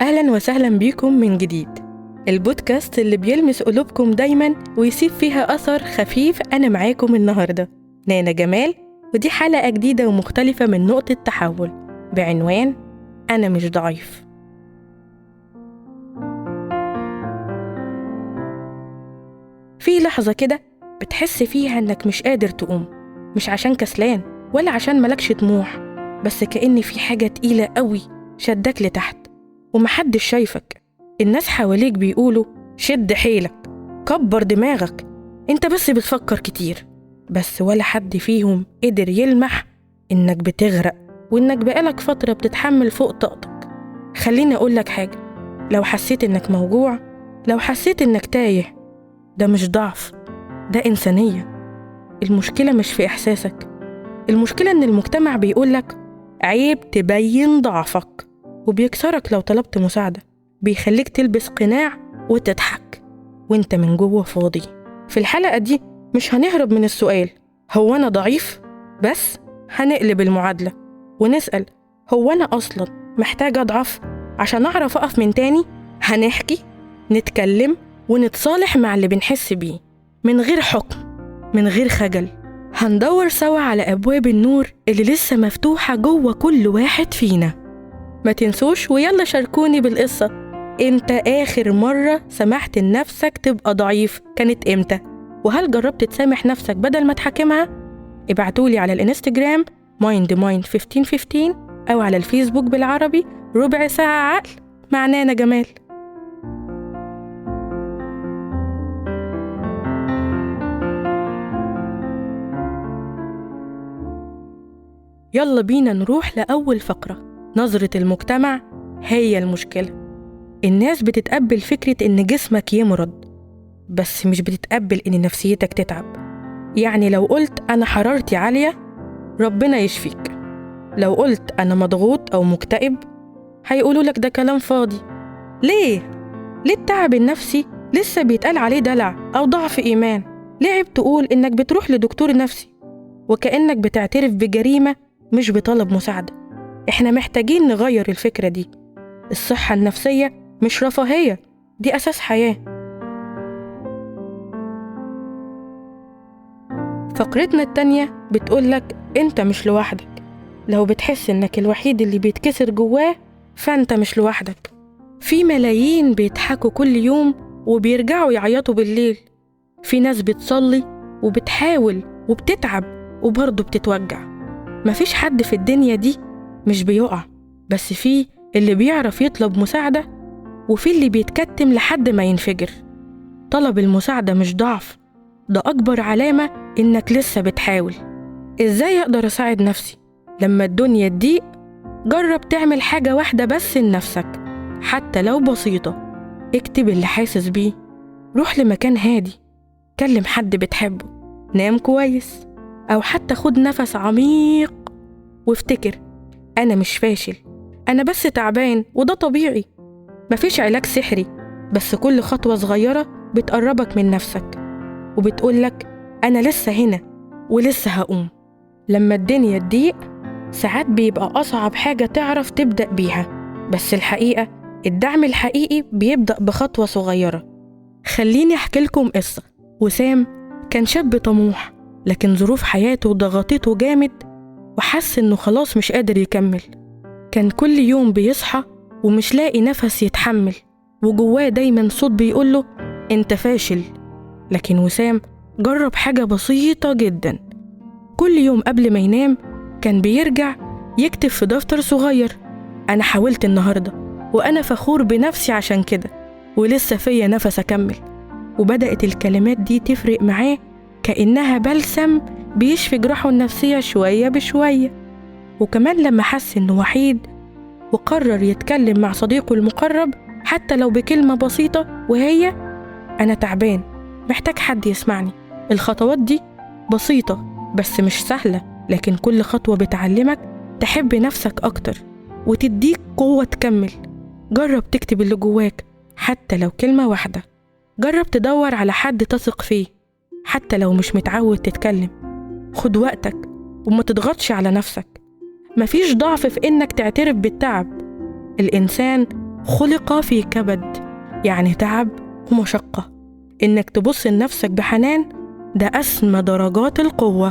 أهلا وسهلا بيكم من جديد، البودكاست اللي بيلمس قلوبكم دايما ويسيب فيها أثر خفيف. أنا معاكم النهاردة نانا جمال، ودي حلقة جديدة ومختلفة من نقطة تحول بعنوان أنا مش ضعيف. في لحظة كده بتحس فيها إنك مش قادر تقوم، مش عشان كسلان ولا عشان ملكش طموح، بس كأن في حاجة تقيلة قوي شدك لتحت ومحدش شايفك. الناس حواليك بيقولوا شد حيلك، كبر دماغك، انت بس بتفكر كتير، بس ولا حد فيهم قدر يلمح انك بتغرق وانك بقالك فترة بتتحمل فوق طاقتك. خليني اقولك حاجة، لو حسيت انك موجوع، لو حسيت انك تايه، ده مش ضعف، ده إنسانية. المشكلة مش في إحساسك، المشكلة إن المجتمع بيقولك عيب تبين ضعفك، وبيكسرك لو طلبت مساعدة، بيخليك تلبس قناع وتضحك وانت من جوه فاضي. في الحلقة دي مش هنهرب من السؤال هو أنا ضعيف؟ بس هنقلب المعادلة ونسأل هو أنا أصلا محتاج أضعف عشان أعرف أقف من تاني؟ هنحكي، نتكلم ونتصالح مع اللي بنحس بيه من غير حكم، من غير خجل. هندور سوا على أبواب النور اللي لسه مفتوحة جوه كل واحد فينا. ما تنسوش ويلا شاركوني بالقصة، امتى آخر مرة سمحت لنفسك تبقى ضعيف؟ كانت امتى؟ وهل جربت تسامح نفسك بدل ما تحاكمها؟ ابعتولي على الانستجرام mindmind1515 أو على الفيسبوك بالعربي ربع ساعة عقل مع نانا جمال. يلا بينا نروح لأول فقرة. نظرة المجتمع هي المشكلة. الناس بتتقبل فكرة إن جسمك يمرض، بس مش بتتقبل إن نفسيتك تتعب. يعني لو قلت أنا حرارتي عالية، ربنا يشفيك. لو قلت أنا مضغوط أو مكتئب، هيقولوا لك ده كلام فاضي. ليه التعب النفسي لسه بيتقال عليه دلع أو ضعف إيمان؟ ليه عيب تقول إنك بتروح لدكتور نفسي وكأنك بتعترف بجريمة مش بطلب مساعدة؟ إحنا محتاجين نغير الفكرة دي. الصحة النفسية مش رفاهية، دي أساس حياة. فقرتنا التانية بتقولك أنت مش لوحدك. لو بتحس إنك الوحيد اللي بيتكسر جواه، فأنت مش لوحدك. في ملايين بيضحكوا كل يوم وبيرجعوا يعيطوا بالليل. في ناس بتصلي وبتحاول وبتتعب وبرضه بتتوجع. مفيش حد في الدنيا دي مش بيقع، بس في اللي بيعرف يطلب مساعدة وفي اللي بيتكتم لحد ما ينفجر. طلب المساعدة مش ضعف، ده أكبر علامة إنك لسه بتحاول. إزاي أقدر أساعد نفسي لما الدنيا تضيق؟ جرب تعمل حاجة واحدة بس لنفسك، حتى لو بسيطة. اكتب اللي حاسس بيه، روح لمكان هادي، كلم حد بتحبه، نام كويس، أو حتى خد نفس عميق وافتكر أنا مش فاشل، أنا بس تعبان وده طبيعي. مفيش علاج سحري، بس كل خطوة صغيرة بتقربك من نفسك وبتقولك أنا لسه هنا ولسه هقوم. لما الدنيا تضيق ساعات بيبقى أصعب حاجة تعرف تبدأ بيها، بس الحقيقة الدعم الحقيقي بيبدأ بخطوة صغيرة. خليني أحكي لكم قصة. وسام كان شاب طموح، لكن ظروف حياته ضغطته جامد وحس إنه خلاص مش قادر يكمل. كان كل يوم بيصحى ومش لاقي نفس يتحمل، وجواه دايما صوت بيقوله انت فاشل. لكن وسام جرب حاجة بسيطة جدا. كل يوم قبل ما ينام كان بيرجع يكتب في دفتر صغير أنا حاولت النهاردة وأنا فخور بنفسي عشان كده، ولسه فيا نفس أكمل. وبدأت الكلمات دي تفرق معاه، كأنها بلسم بيشفي جراحه النفسية شوية بشوية. وكمان لما حس إنه وحيد وقرر يتكلم مع صديقه المقرب حتى لو بكلمة بسيطة، وهي أنا تعبان، محتاج حد يسمعني. الخطوات دي بسيطة بس مش سهلة، لكن كل خطوة بتعلمك تحب نفسك أكتر وتديك قوة تكمل. جرب تكتب اللي جواك حتى لو كلمة واحدة. جرب تدور على حد تثق فيه حتى لو مش متعود تتكلم. خد وقتك وما تضغطش على نفسك. مفيش ضعف في إنك تعترف بالتعب. الإنسان خلق في كبد، يعني تعب ومشقة. إنك تبص لنفسك بحنان ده أسمى درجات القوة.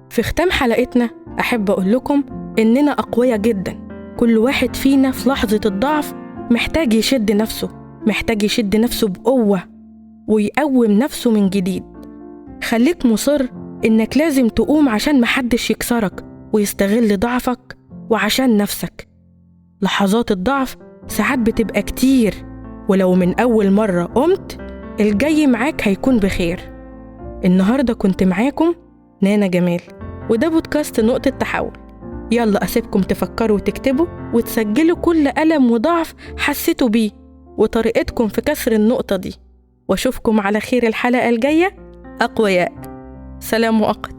في ختام حلقتنا أحب أقول لكم إننا أقوياء جدا. كل واحد فينا في لحظة الضعف محتاج يشد نفسه بقوة ويقوم نفسه من جديد. خليك مصر إنك لازم تقوم عشان محدش يكسرك ويستغل ضعفك وعشان نفسك. لحظات الضعف ساعات بتبقى كتير، ولو من أول مرة قمت الجاي معاك هيكون بخير. النهاردة كنت معاكم نانا جمال، وده بودكاست نقطة تحول. يلا أسيبكم تفكروا وتكتبوا وتسجلوا كل ألم وضعف حسيتوا بيه وطريقتكم في كسر النقطة دي، واشوفكم على خير الحلقة الجاية. أقوياء. سلام مؤقت.